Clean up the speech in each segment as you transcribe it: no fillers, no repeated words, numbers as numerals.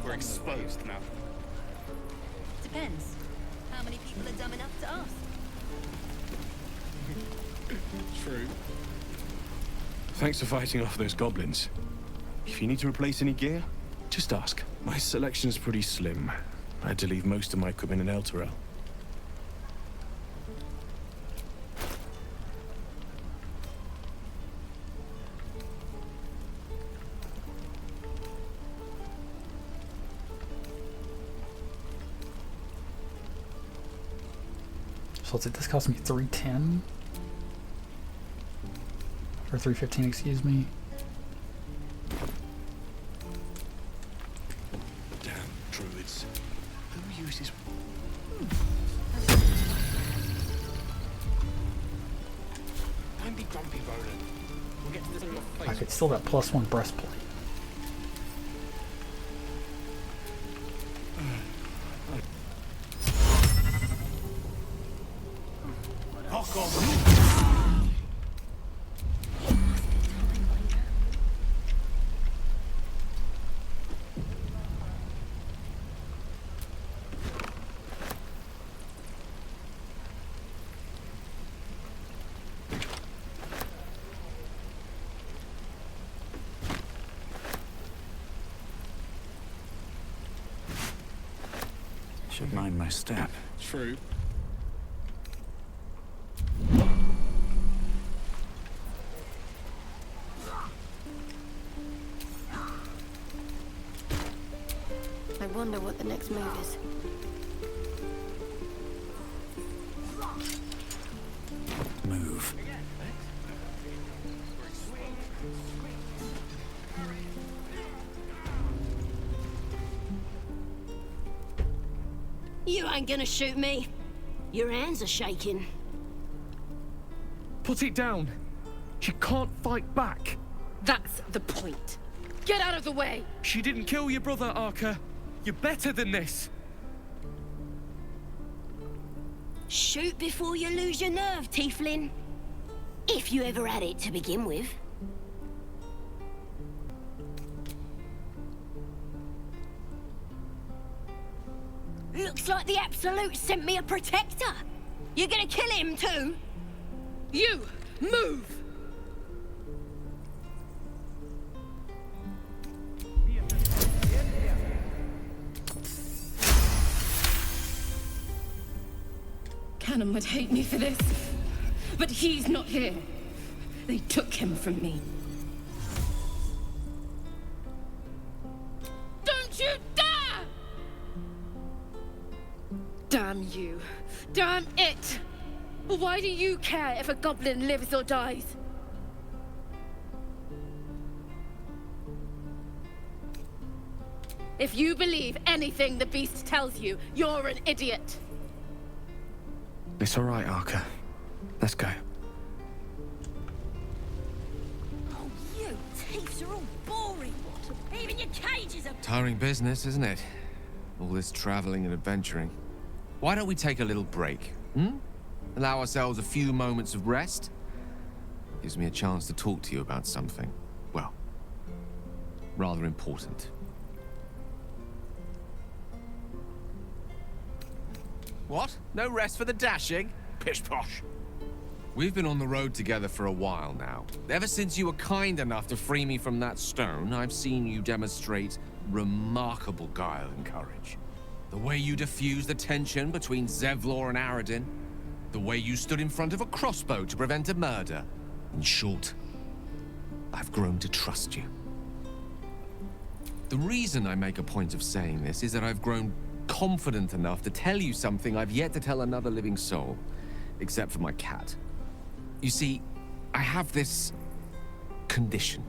We're exposed now. Depends. How many people are dumb enough to ask? True. Thanks for fighting off those goblins. If you need to replace any gear, just ask. My selection's pretty slim. I had to leave most of my equipment in Elturel. So let's see, this cost me 310 or 315, excuse me. Damn druids. Who uses... Don't be grumpy, Roland. We'll get to this in your face. I could still that +1 breastplate. Should mind my step. True. I wonder what the next move is. Move. You ain't gonna shoot me. Your hands are shaking. Put it down. She can't fight back. That's the point. Get out of the way! She didn't kill your brother, Archer. You're better than this. Shoot before you lose your nerve, Tiefling. If you ever had it to begin with. Looks like the Absolute sent me a protector. You're gonna kill him too? You! Move! Cannon would hate me for this, but he's not here. They took him from me. Don't you dare! Damn you. Damn it! Why do you care if a goblin lives or dies? If you believe anything the beast tells you, you're an idiot. It's all right, Archer. Let's go. Oh, you thieves are all boring. Even your cages are... Tiring business, isn't it? All this traveling and adventuring. Why don't we take a little break, Allow ourselves a few moments of rest? Gives me a chance to talk to you about something, well, rather important. What? No rest for the dashing? Pish posh. We've been on the road together for a while now. Ever since you were kind enough to free me from that stone, I've seen you demonstrate remarkable guile and courage. The way you diffused the tension between Zevlor and Aradin. The way you stood in front of a crossbow to prevent a murder. In short, I've grown to trust you. The reason I make a point of saying this is that I've grown confident enough to tell you something I've yet to tell another living soul, except for my cat. You see, I have this condition.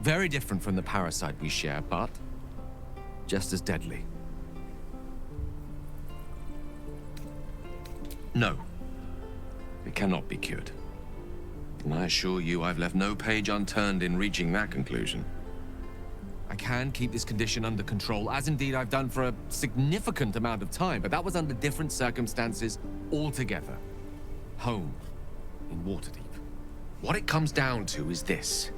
Very different from the parasite we share, but just as deadly. No, it cannot be cured. And I assure you I've left no page unturned in reaching that conclusion. I can keep this condition under control, as indeed I've done for a significant amount of time, but that was under different circumstances altogether. Home, in Waterdeep. What it comes down to is this.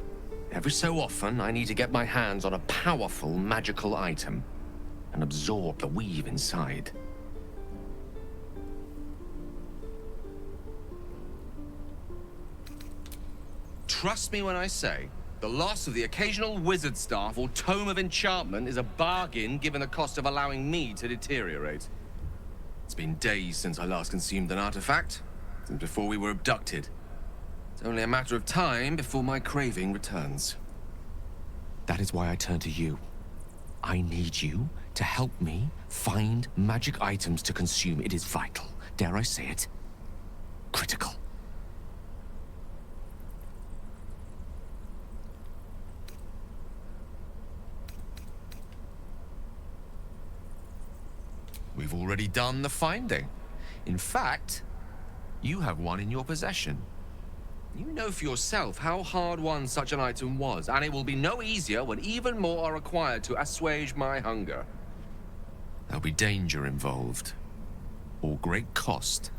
Every so often, I need to get my hands on a powerful magical item. and absorb the weave inside. Trust me when I say, the loss of the occasional wizard staff or tome of enchantment is a bargain given the cost of allowing me to deteriorate. It's been days since I last consumed an artifact, since before we were abducted. It's only a matter of time before my craving returns. That is why I turn to you. I need you to help me find magic items to consume. It is vital. Dare I say it? Critical. We've already done the finding. In fact, you have one in your possession. You know for yourself how hard-won such an item was, and it will be no easier when even more are required to assuage my hunger. There'll be danger involved, or great cost.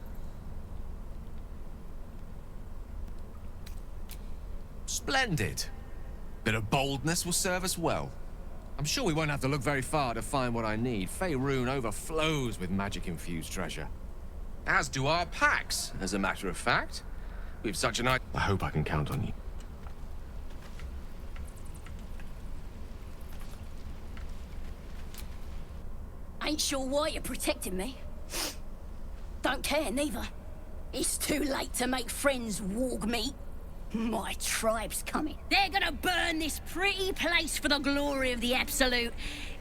Splendid. Bit of boldness will serve us well. I'm sure we won't have to look very far to find what I need. Faerun overflows with magic-infused treasure. As do our packs, as a matter of fact. We've such an I hope I can count on you. Ain't sure why you're protecting me. Don't care, neither. It's too late to make friends, warg meat. My tribe's coming. They're gonna burn this pretty place for the glory of the Absolute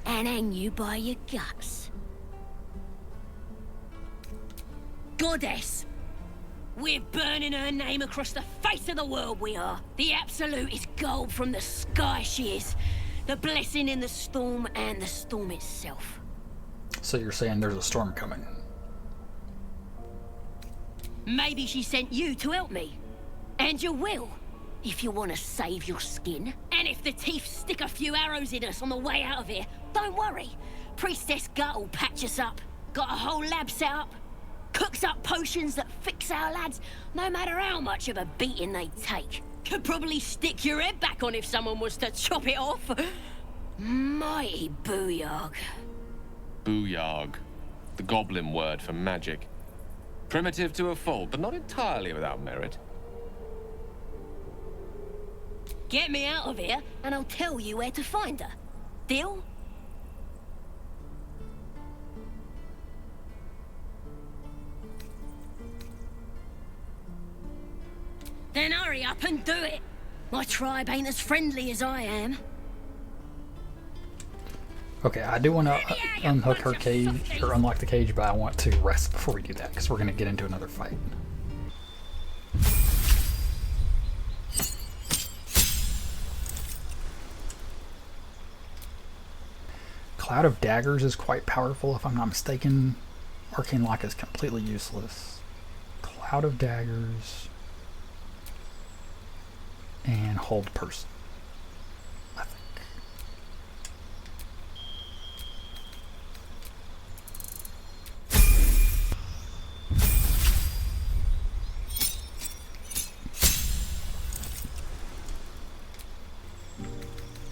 and hang you by your guts. Goddess! We're burning her name across the face of the world, we are. The Absolute is gold from the sky, she is. The blessing in the storm and the storm itself. So you're saying there's a storm coming? Maybe she sent you to help me. And you will, if you want to save your skin. And if the teeth stick a few arrows in us on the way out of here, don't worry. Priestess Gut will patch us up. Got a whole lab set up. Cooks up potions that fix our lads, no matter how much of a beating they take. Could probably stick your head back on if someone was to chop it off. Mighty booyog. Booyog. The goblin word for magic. Primitive to a fault, but not entirely without merit. Get me out of here, and I'll tell you where to find her. Deal? Then hurry up and do it. My tribe ain't as friendly as I am. Okay, I do want to unhook her cage, or unlock the cage, but I want to rest before we do that, because we're going to get into another fight. Cloud of Daggers is quite powerful, if I'm not mistaken. Arcane Lock is completely useless. Cloud of Daggers and Hold Person, I think.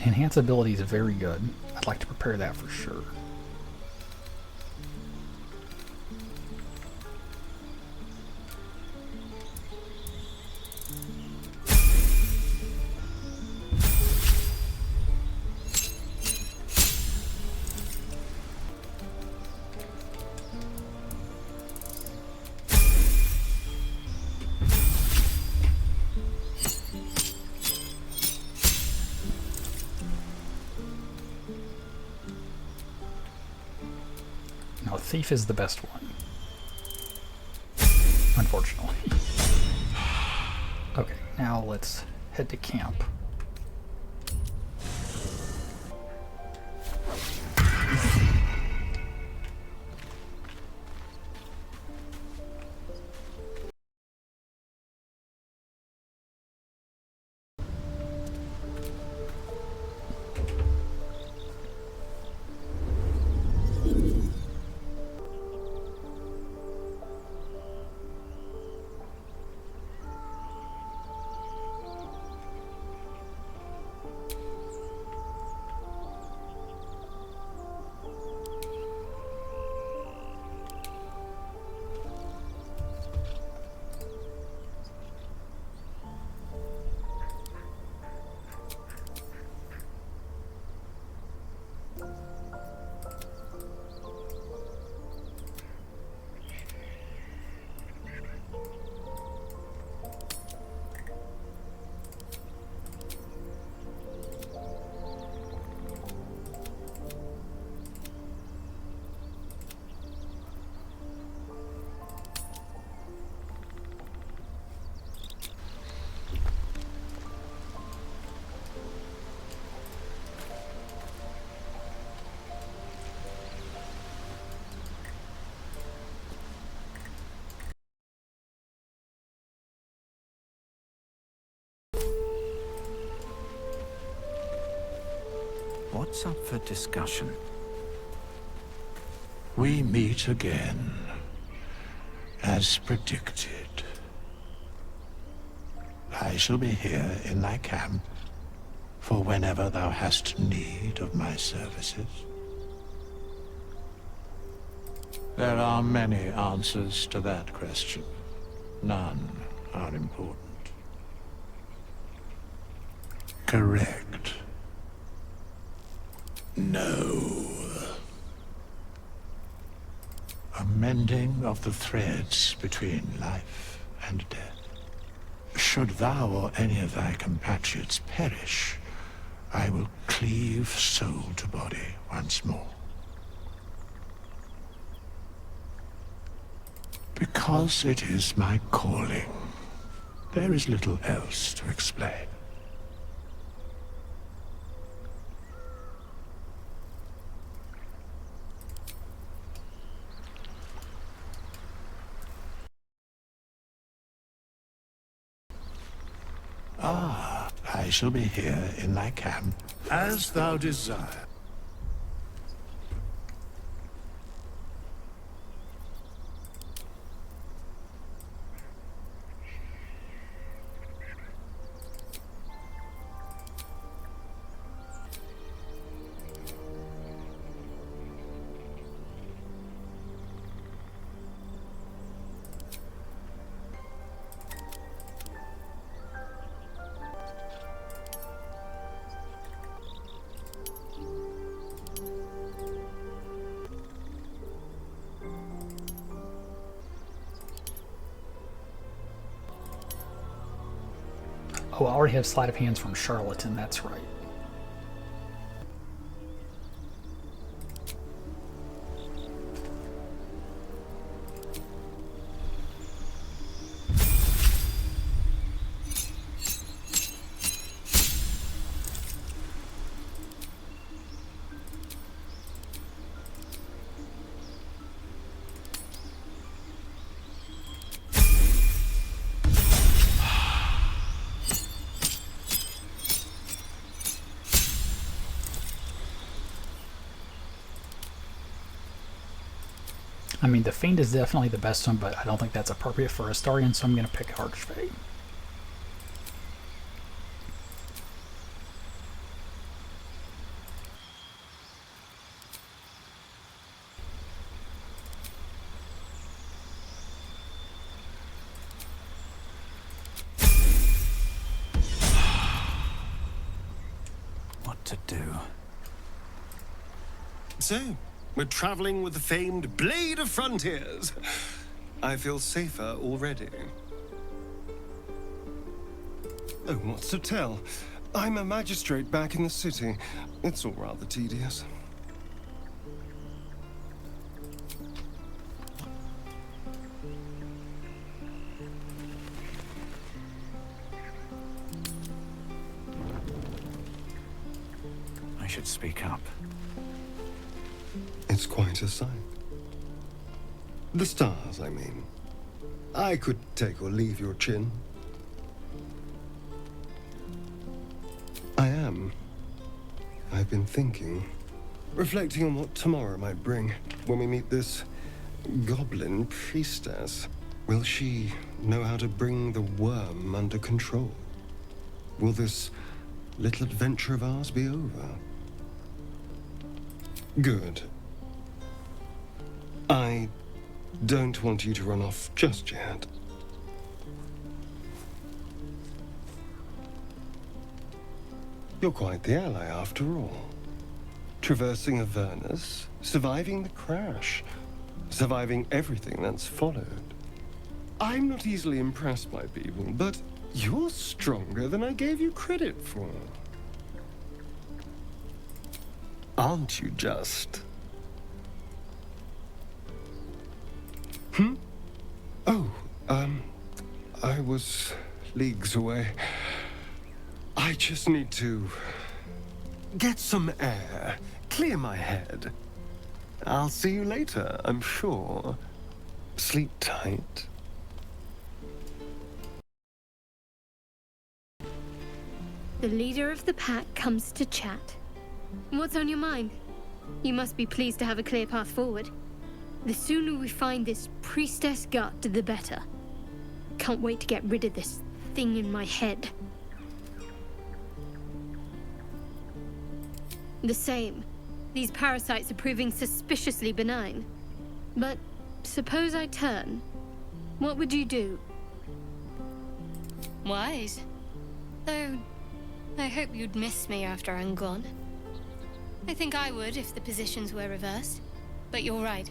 Enhance ability is very good. I'd like to prepare that for sure. No, Thief is the best one. Unfortunately. Okay, now let's head to camp. What's up for discussion? We meet again, as predicted. I shall be here in thy camp, for whenever thou hast need of my services. There are many answers to that question. None are important. Correct. No. A mending of the threads between life and death. Should thou or any of thy compatriots perish, I will cleave soul to body once more. Because it is my calling. There is little else to explain. Ah, I shall be here in thy camp, as thou desire. Oh, I already have sleight of hands from Charlatan, that's right. I mean, the Fiend is definitely the best one, but I don't think that's appropriate for Astarion, so I'm going to pick Archfey. What to do? So, we're traveling with the famed Blade of Frontiers. I feel safer already. Oh, what's to tell? I'm a magistrate back in the city. It's all rather tedious. I should speak up. It's quite a sight. The stars, I mean. I could take or leave your chin. I am. I've been thinking, reflecting on what tomorrow might bring when we meet this goblin priestess. Will she know how to bring the worm under control? Will this little adventure of ours be over? Good. I don't want you to run off just yet. You're quite the ally after all. Traversing Avernus, surviving the crash, surviving everything that's followed. I'm not easily impressed by people, but you're stronger than I gave you credit for. Aren't you just? Oh, I was leagues away. I just need to get some air, clear my head. I'll see you later, I'm sure. Sleep tight. The leader of the pack comes to chat. What's on your mind? You must be pleased to have a clear path forward. The sooner we find this priestess gut, the better. Can't wait to get rid of this thing in my head. The same. These parasites are proving suspiciously benign. But suppose I turn. What would you do? Wise. Though, I hope you'd miss me after I'm gone. I think I would if the positions were reversed. But you're right.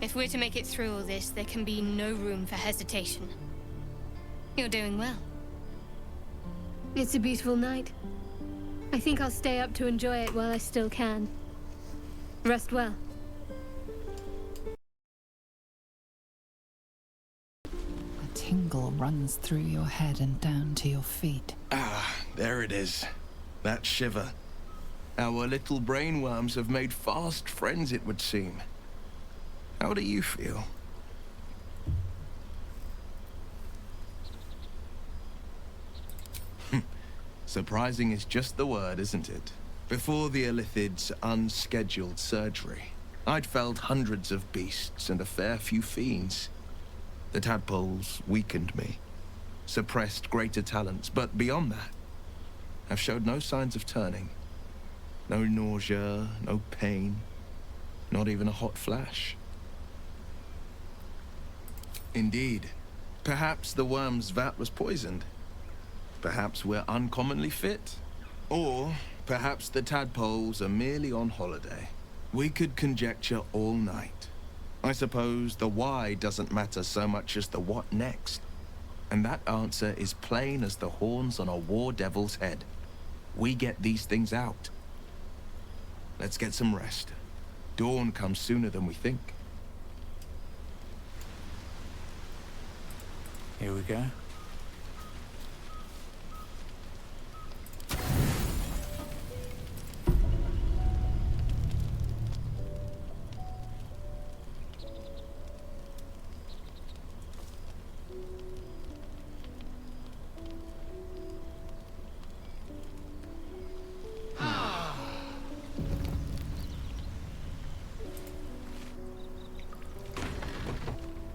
If we're to make it through all this, there can be no room for hesitation. You're doing well. It's a beautiful night. I think I'll stay up to enjoy it while I still can. Rest well. A tingle runs through your head and down to your feet. Ah, there it is. That shiver. Our little brainworms have made fast friends, it would seem. How do you feel? Surprising is just the word, isn't it? Before the Illithid's unscheduled surgery, I'd felled hundreds of beasts and a fair few fiends. The tadpoles weakened me, suppressed greater talents, but beyond that, I've showed no signs of turning. No nausea, no pain, not even a hot flash. Indeed, perhaps the worm's vat was poisoned. Perhaps we're uncommonly fit. Or perhaps the tadpoles are merely on holiday. We could conjecture all night. I suppose the why doesn't matter so much as the what next. And that answer is plain as the horns on a war devil's head. We get these things out. Let's get some rest. Dawn comes sooner than we think. Here we go.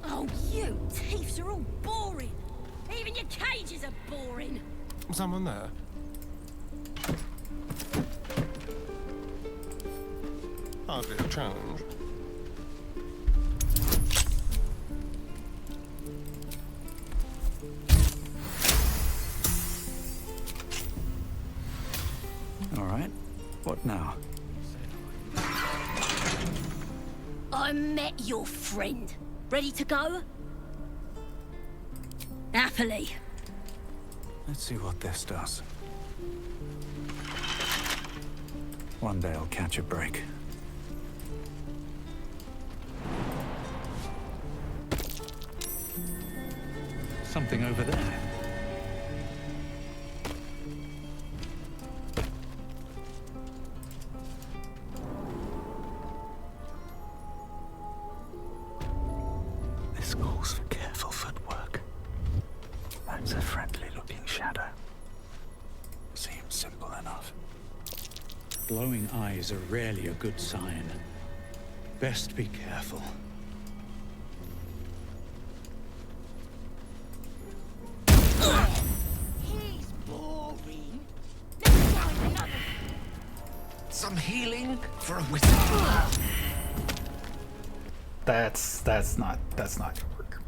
Oh, you thieves are all boring. Even your cages are boring. Someone there? Hardly a challenge. All right. What now? I met your friend. Ready to go? Happily. Let's see what this does. One day I'll catch a break. Something over there. This calls for careful footwork. That's a friendly-looking shadow. Seems simple enough. Glowing eyes are rarely a good sign. Best be careful. He's boring. Let's try another. Some healing for a wizard. That's not gonna work.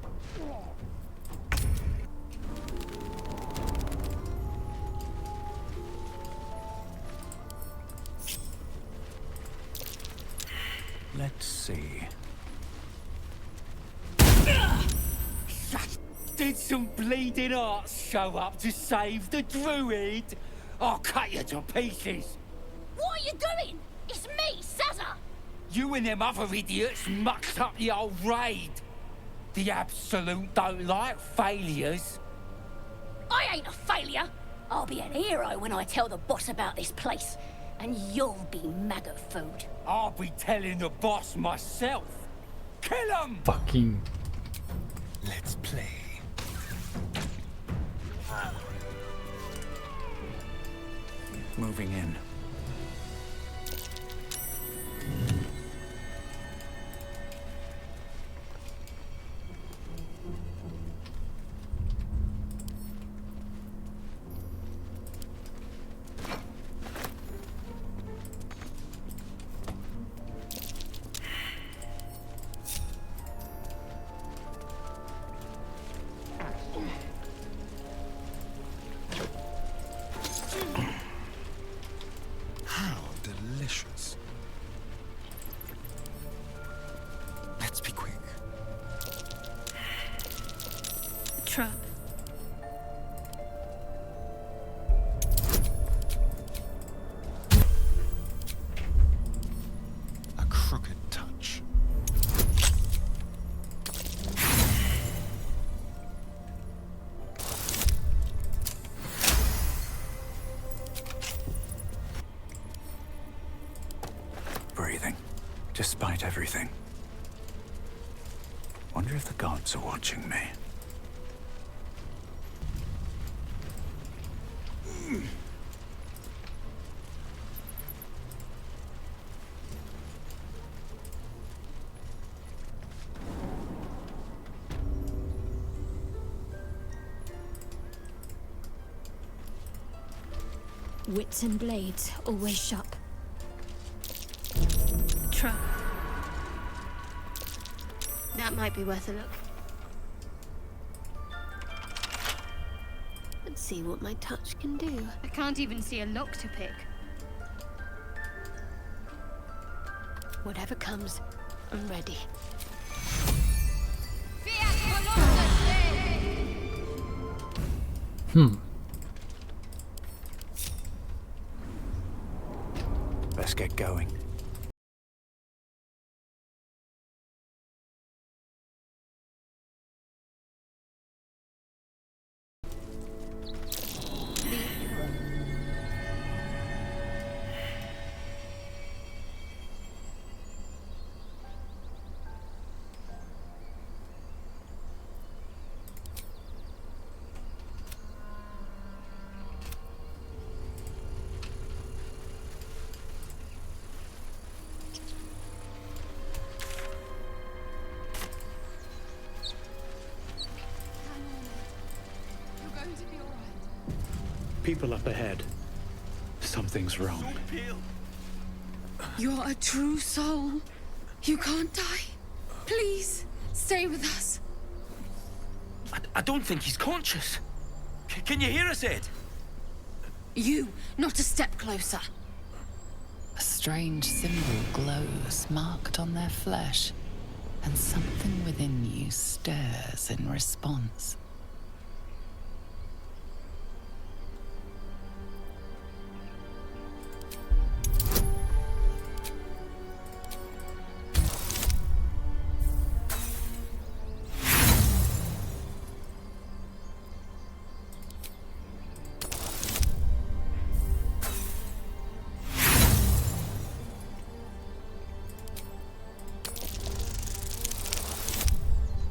Let's see. Did some bleeding arts show up to save the druid? I'll cut you to pieces. What are you doing? It's me, Sazza. You and them other idiots mucked up the old raid. The Absolute don't like failures. I ain't a failure. I'll be an hero when I tell the boss about this place. And you'll be maggot food. I'll be telling the boss myself. Kill him! Fucking. Let's play. Moving in. Let's be quick. A trap. A crooked touch. Breathing, despite everything. Wonder if the gods are watching me. Wits and blades, always sharp. Trap. That might be worth a look. Let's see what my touch can do. I can't even see a lock to pick. Whatever comes, I'm ready. Let's get going. People up ahead. Something's wrong. You're a true soul. You can't die. Please, stay with us. I don't think he's conscious. Can you hear us, Ed? You, not a step closer. A strange symbol glows, marked on their flesh, and something within you stirs in response.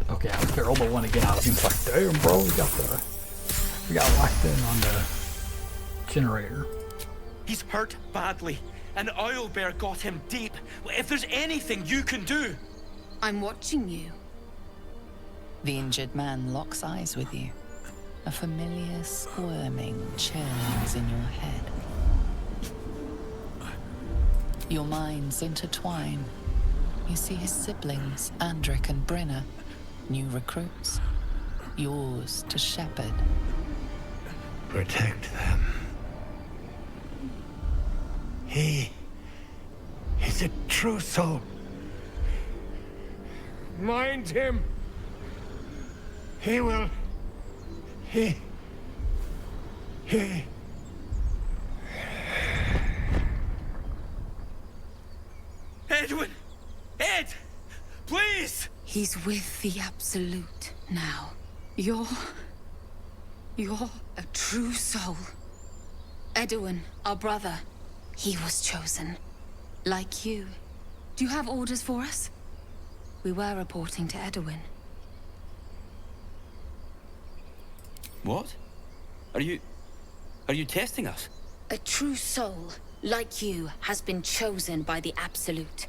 Okay, I was to roll the one again. I was like, damn, bro, we got locked in on the generator. He's hurt badly. An oil bear got him deep. If there's anything you can do. I'm watching you. The injured man locks eyes with you. A familiar squirming churns in your head. Your minds intertwine. You see his siblings, Andric and Brenna, new recruits, yours to shepherd. Protect them. He is a true soul. Mind him. He will. He. Edwin! Ed! Please! He's with the Absolute now. You're a true soul. Edwin, our brother, he was chosen. Like you. Do you have orders for us? We were reporting to Edwin. What? Are you testing us? A true soul, like you, has been chosen by the Absolute.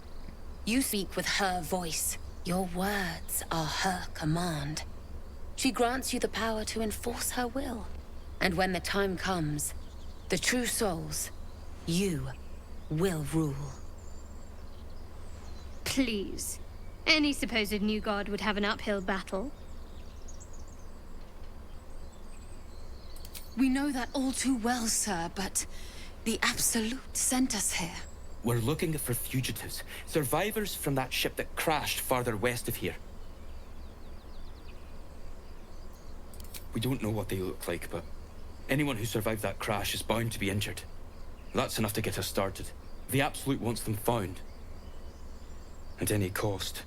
You speak with her voice. Your words are her command. She grants you the power to enforce her will. And when the time comes, the true souls, you will rule. Please. Any supposed new god would have an uphill battle. We know that all too well, sir, but the Absolute sent us here. We're looking for fugitives, survivors from that ship that crashed farther west of here. We don't know what they look like, but anyone who survived that crash is bound to be injured. That's enough to get us started. The Absolute wants them found. At any cost.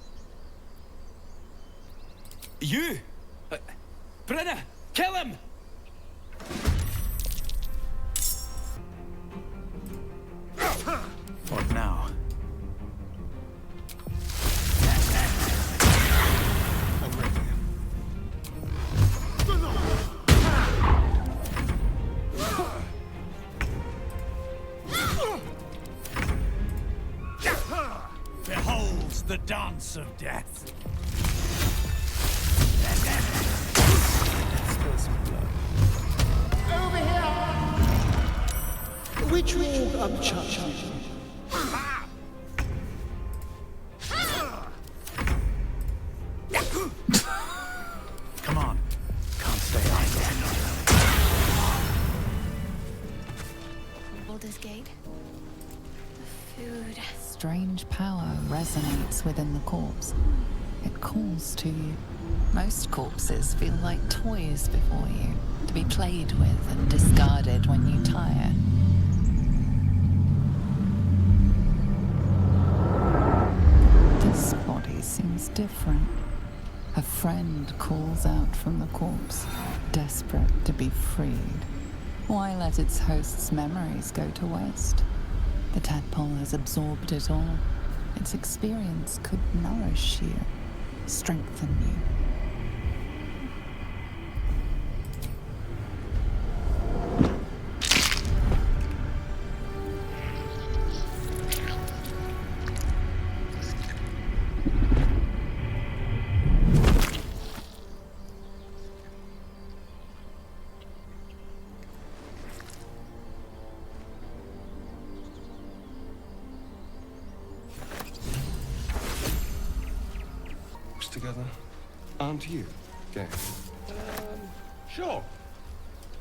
You! Brenna! Kill him! What now? I'm ready. Behold the dance of death. Over here! Which way up, Chuck? Come on. Can't stay idle. Baldur's Gate. The food. Strange power resonates within the corpse. It calls to you. Most corpses feel like toys before you, to be played with and discarded when you tire. This body seems different. A friend calls out from the corpse, desperate to be freed. Why let its host's memories go to waste? The tadpole has absorbed it all. Its experience could nourish you, strengthen you. Together, aren't you, Gale? Sure.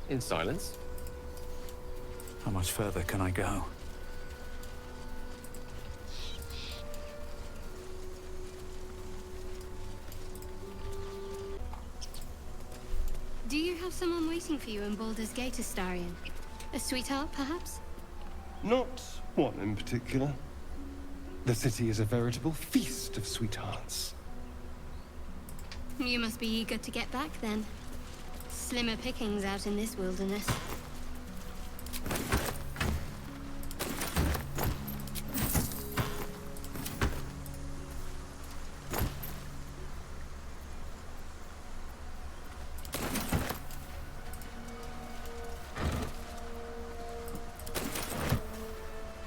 In silence. How much further can I go? Do you have someone waiting for you in Baldur's Gate, Astarion? A sweetheart, perhaps? Not one in particular. The city is a veritable feast of sweethearts. You must be eager to get back, then. Slimmer pickings out in this wilderness.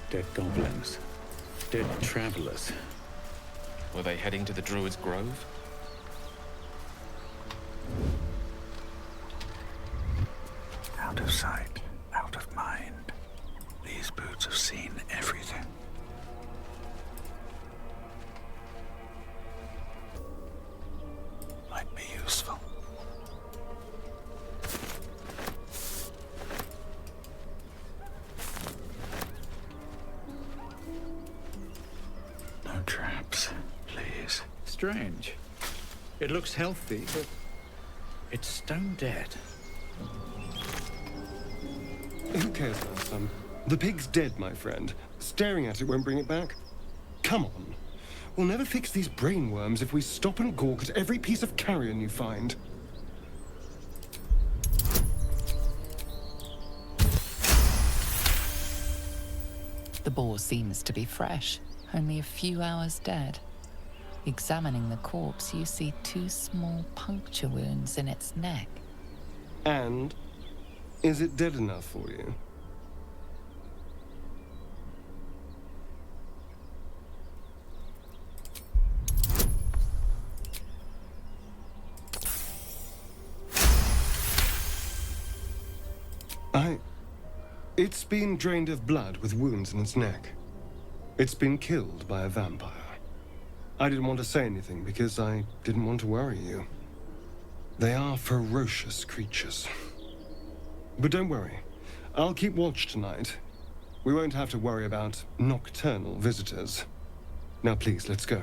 Dead goblins. Dead travelers. Were they heading to the Druid's Grove? Out of sight, out of mind. These boots have seen everything. Might be useful. No traps, please. Strange. It looks healthy, but it's stone dead. Who cares about some? The pig's dead, my friend. Staring at it won't bring it back. Come on. We'll never fix these brainworms if we stop and gawk at every piece of carrion you find. The boar seems to be fresh, only a few hours dead. Examining the corpse, you see 2 small puncture wounds in its neck. And is it dead enough for you? It's been drained of blood with wounds in its neck. It's been killed by a vampire. I didn't want to say anything because I didn't want to worry you. They are ferocious creatures. But don't worry. I'll keep watch tonight. We won't have to worry about nocturnal visitors. Now please, let's go.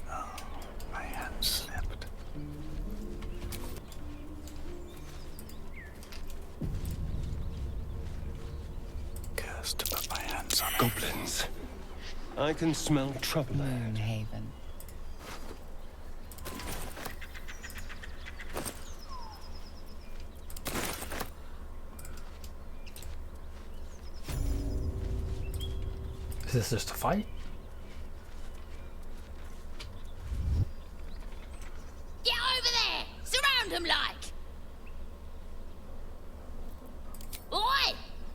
Oh, my hand slipped. Cursed to put my hands on it. Goblins. I can smell trouble ahead. Moonhaven. Is this just a fight? Get over there! Surround them like! Oi!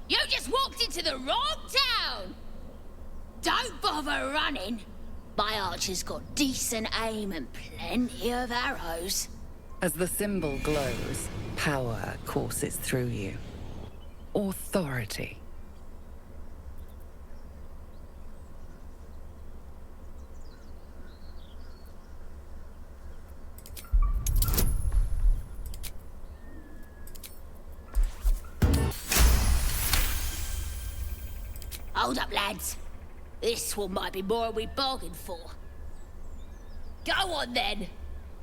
You just walked into the wrong town! Don't bother running. My archer's got decent aim and plenty of arrows. As the symbol glows, power courses through you. Authority. Hold up, lads. This one might be more than we bargained for. Go on, then.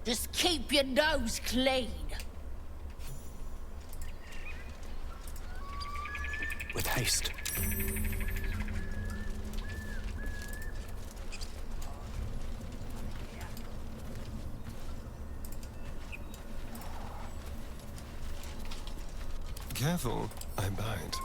Just keep your nose clean. With haste. Careful, I bite.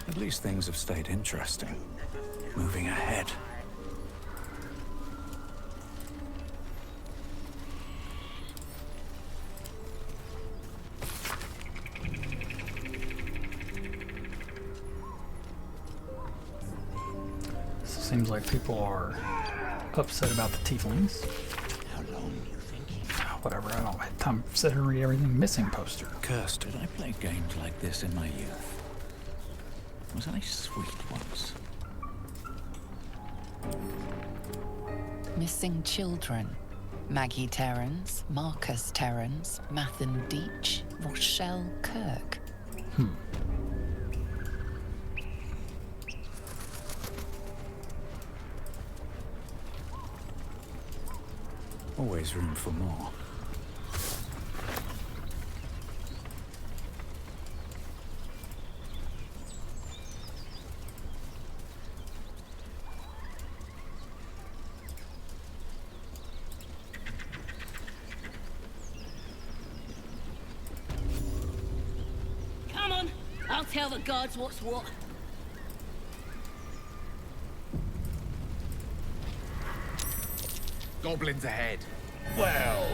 At least things have stayed interesting. Moving ahead. Seems like people are upset about the tieflings. How long you thinking? Whatever, I don't have time to sit here and read everything missing poster. Cursed. Did I play games like this in my youth? Was I sweet once? Missing children. Maggie Terrans, Marcus Terrans, Mathen Deach, Rochelle Kirk. Always room for more. Come on, I'll tell the guards what's what. Goblins ahead. Well,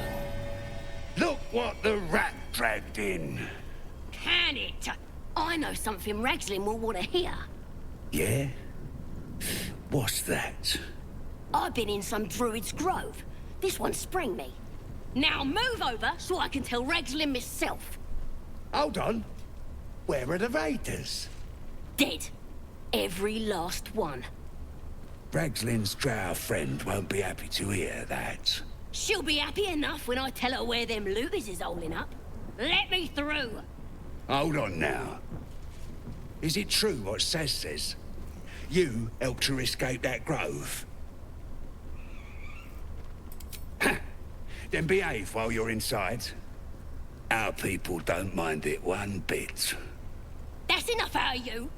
look what the rat dragged in. Can it? I know something Ragslin will want to hear. Yeah? What's that? I've been in some druid's grove. This one sprang me. Now move over so I can tell Ragslin myself. Hold on. Where are the raiders? Dead. Every last one. Ragslin's drow friend won't be happy to hear that. She'll be happy enough when I tell her where them looters is holding up. Let me through. Hold on now. Is it true what Saz says? You helped her escape that grove? Then behave while you're inside. Our people don't mind it one bit. That's enough out of you.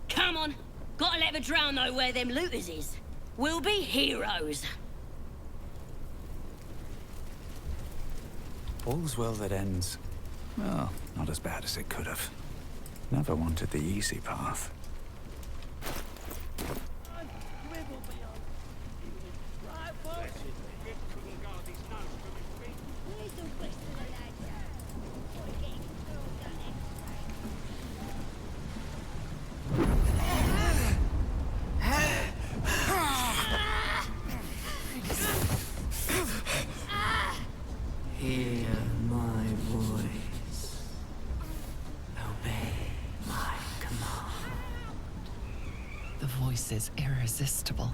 Come on. Gotta let the drow know where them looters is. We'll be heroes. All's well that ends. Well, not as bad as it could have. Never wanted the easy path. Hear my voice. Obey my command. The voice is irresistible.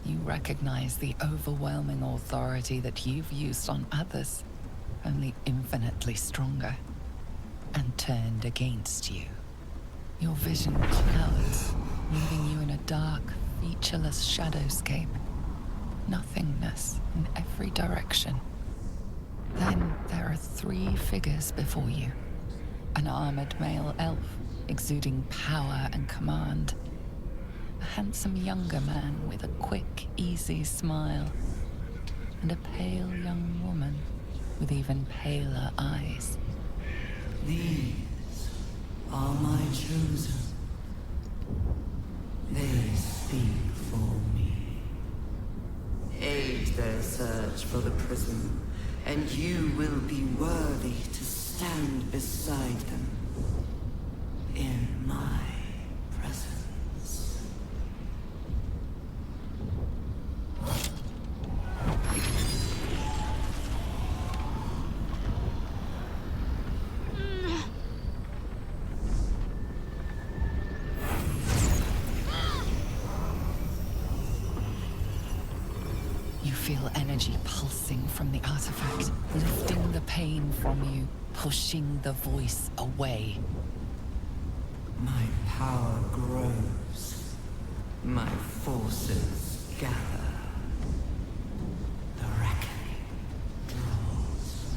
You recognize the overwhelming authority that you've used on others, only infinitely stronger, and turned against you. Your vision clouds, leaving you in a dark, featureless shadowscape. Nothingness in every direction. Then there are 3 figures before you. An armored male elf, exuding power and command. A handsome younger man with a quick, easy smile. And a pale young woman with even paler eyes. These are my chosen. They speak for me. Aid their search for the prism, and you will be worthy to stand beside them in my presence. You feel energy pulsing from the artifact, lifting the pain from you, pushing the voice away. My power grows. My forces gather. The reckoning draws.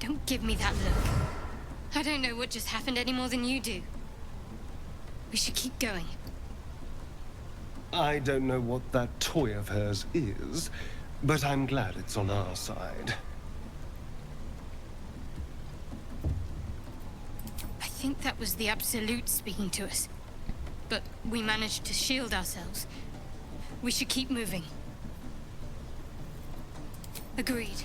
Don't give me that look. I don't know what just happened any more than you do. We should keep going. I don't know what that toy of hers is, but I'm glad it's on our side. I think that was the Absolute speaking to us. But we managed to shield ourselves. We should keep moving. Agreed.